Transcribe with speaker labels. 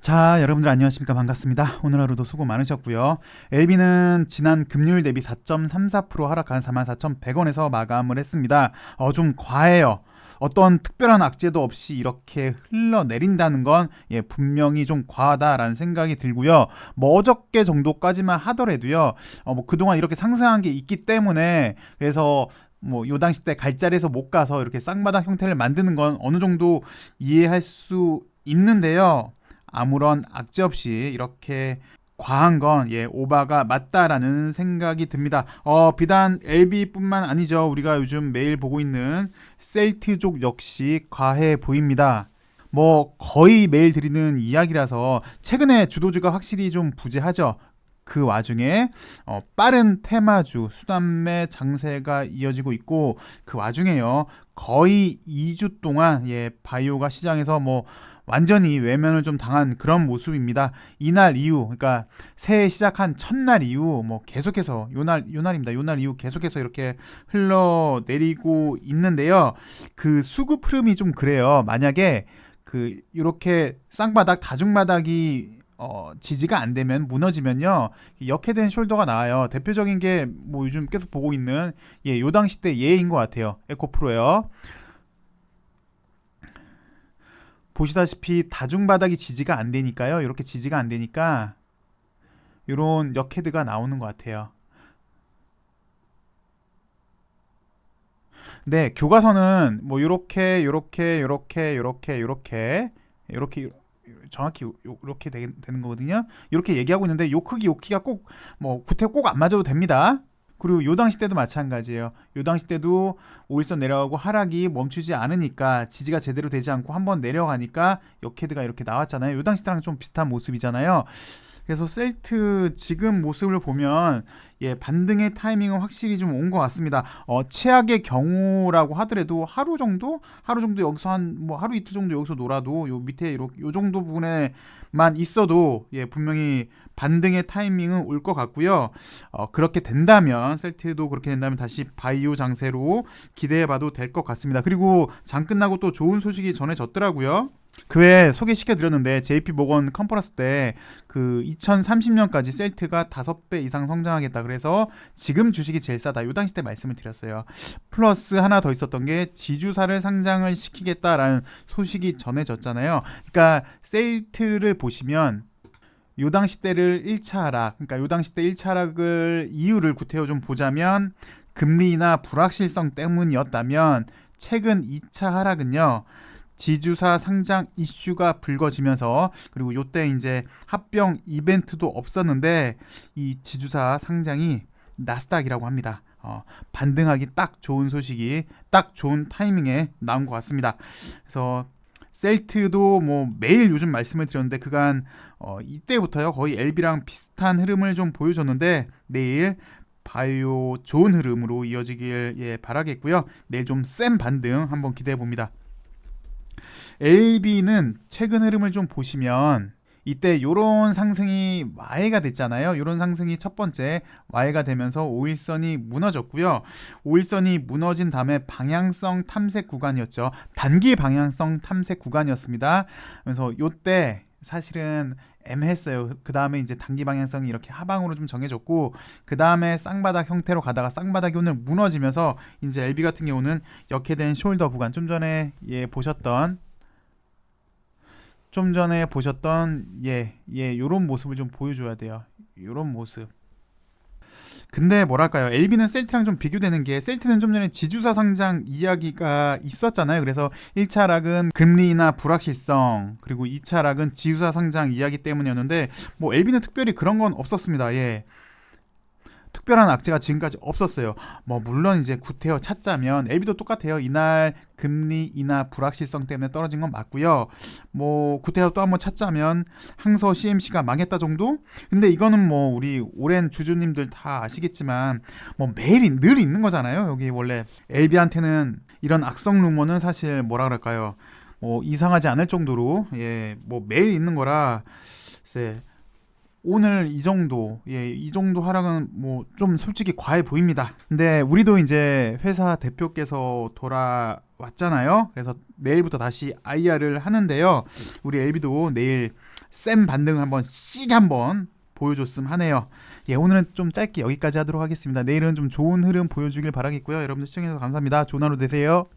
Speaker 1: 자, 여러분들 안녕하십니까? 반갑습니다. 오늘 하루도 수고 많으셨고요. LB는 지난 금요일 대비 4.34% 하락한 44,100원에서 마감을 했습니다. 좀 과해요. 어떤 특별한 악재도 없이 이렇게 흘러내린다는 건 분명히 좀 과하다라는 생각이 들고요. 뭐 어저께 정도까지만 하더라도요. 그동안 이렇게 상승한 게 있기 때문에 그래서 요 당시 때 갈자리에서 못 가서 이렇게 쌍바닥 형태를 만드는 건 어느 정도 이해할 수 있는데요. 아무런 악재 없이 이렇게 과한 건 오바가 맞다라는 생각이 듭니다. 비단 LB뿐만 아니죠. 우리가 요즘 매일 보고 있는 셀트족 역시 과해 보입니다. 거의 매일 드리는 이야기라서 최근에 주도주가 확실히 좀 부재하죠. 그 와중에 빠른 테마주 수단매 장세가 이어지고 있고, 그 와중에요 거의 2주 동안 바이오가 시장에서 완전히 외면을 좀 당한 그런 모습입니다. 이날 이후, 그러니까 새해 시작한 첫날 이후 계속해서 요날 이후 계속해서 이렇게 흘러내리고 있는데요. 그 수급 흐름이 좀 그래요. 만약에 이렇게 쌍바닥 다중바닥이 지지가 안 되면, 무너지면요 역해된 숄더가 나와요. 대표적인 게 요즘 계속 보고 있는 요 당시 때 예인 것 같아요. 에코프로요. 보시다시피 다중바닥이 지지가 안 되니까요. 이렇게 지지가 안 되니까 요런 역헤드가 나오는 것 같아요. 네, 교과서는 요렇게 정확히 이렇게 되는 거거든요. 이렇게 얘기하고 있는데 요 크기가 꼭 구태 꼭 안 맞아도 됩니다. 그리고 요 당시 때도 마찬가지예요. 요 당시 때도 5일선 내려가고 하락이 멈추지 않으니까, 지지가 제대로 되지 않고 한번 내려가니까 역헤드가 이렇게 나왔잖아요. 요 당시 때랑 좀 비슷한 모습이잖아요. 그래서 셀트 지금 모습을 보면 반등의 타이밍은 확실히 좀 온 것 같습니다. 최악의 경우라고 하더라도 하루 정도 여기서 하루 이틀 정도 여기서 놀아도 요 밑에 요 정도 부분에만 있어도 분명히 반등의 타이밍은 올 것 같고요. 그렇게 된다면, 셀트도 그렇게 된다면 다시 바이오 장세로 기대해봐도 될 것 같습니다. 그리고 장 끝나고 또 좋은 소식이 전해졌더라고요. 그 외에 소개시켜 드렸는데, JP모건 컨퍼런스 때 2030년까지 셀트가 5배 이상 성장하겠다. 그래서 지금 주식이 제일 싸다. 요 당시 때 말씀을 드렸어요. 플러스 하나 더 있었던 게 지주사를 상장을 시키겠다라는 소식이 전해졌잖아요. 그러니까 셀트를 보시면 요 당시 때를 1차 하락, 그러니까 요 당시 때 1차 하락을 이유를 구태여 좀 보자면 금리나 불확실성 때문이었다면, 최근 2차 하락은요 지주사 상장 이슈가 불거지면서, 그리고 요때 이제 합병 이벤트도 없었는데 이 지주사 상장이 나스닥이라고 합니다. 반등하기 딱 좋은 소식이 딱 좋은 타이밍에 나온 것 같습니다. 그래서 셀트도 매일 요즘 말씀을 드렸는데 그간 이때부터요 거의 LB랑 비슷한 흐름을 좀 보여줬는데, 내일 바이오 좋은 흐름으로 이어지길 바라겠고요. 내일 좀 센 반등 한번 기대해 봅니다. LB는 최근 흐름을 좀 보시면 이때 요런 상승이 와해가 됐잖아요. 요런 상승이 첫 번째 와해가 되면서 5일선이 무너졌고요. 5일선이 무너진 다음에 방향성 탐색 구간이었죠. 단기 방향성 탐색 구간이었습니다. 그래서 요때 사실은 애매했어요. 그 다음에 이제 단기 방향성이 이렇게 하방으로 좀 정해졌고, 그 다음에 쌍바닥 형태로 가다가 쌍바닥이 오늘 무너지면서 이제 LB 같은 경우는 역해된 숄더 구간, 좀 전에 보셨던 요런 모습을 좀 보여줘야 돼요. 요런 모습. 근데 뭐랄까요, LB는 셀트랑 좀 비교되는 게, 셀트는 좀 전에 지주사 상장 이야기가 있었잖아요. 그래서 1차 하락은 금리나 불확실성, 그리고 2차 하락은 지주사 상장 이야기 때문이었는데, LB는 특별히 그런 건 없었습니다. 특별한 악재가 지금까지 없었어요. 물론 이제 구태여 찾자면 LB도 똑같아요. 이날 금리 인하 불확실성 때문에 떨어진 건 맞고요. 구태여 또 한번 찾자면 항서 CMC가 망했다 정도? 근데 이거는 우리 오랜 주주님들 다 아시겠지만 매일 늘 있는 거잖아요. 여기 원래 LB한테는 이런 악성 루머는 사실 뭐라 그럴까요? 이상하지 않을 정도로 매일 있는 거라 글쎄, 오늘 이 정도 하락은 좀 솔직히 과해 보입니다. 근데 우리도 이제 회사 대표께서 돌아왔잖아요. 그래서 내일부터 다시 IR을 하는데요. 우리 LB도 내일 센 반등을 한번 시게 한번 보여줬으면 하네요. 예, 오늘은 좀 짧게 여기까지 하도록 하겠습니다. 내일은 좀 좋은 흐름 보여주길 바라겠고요. 여러분들 시청해주셔서 감사합니다. 좋은 하루 되세요.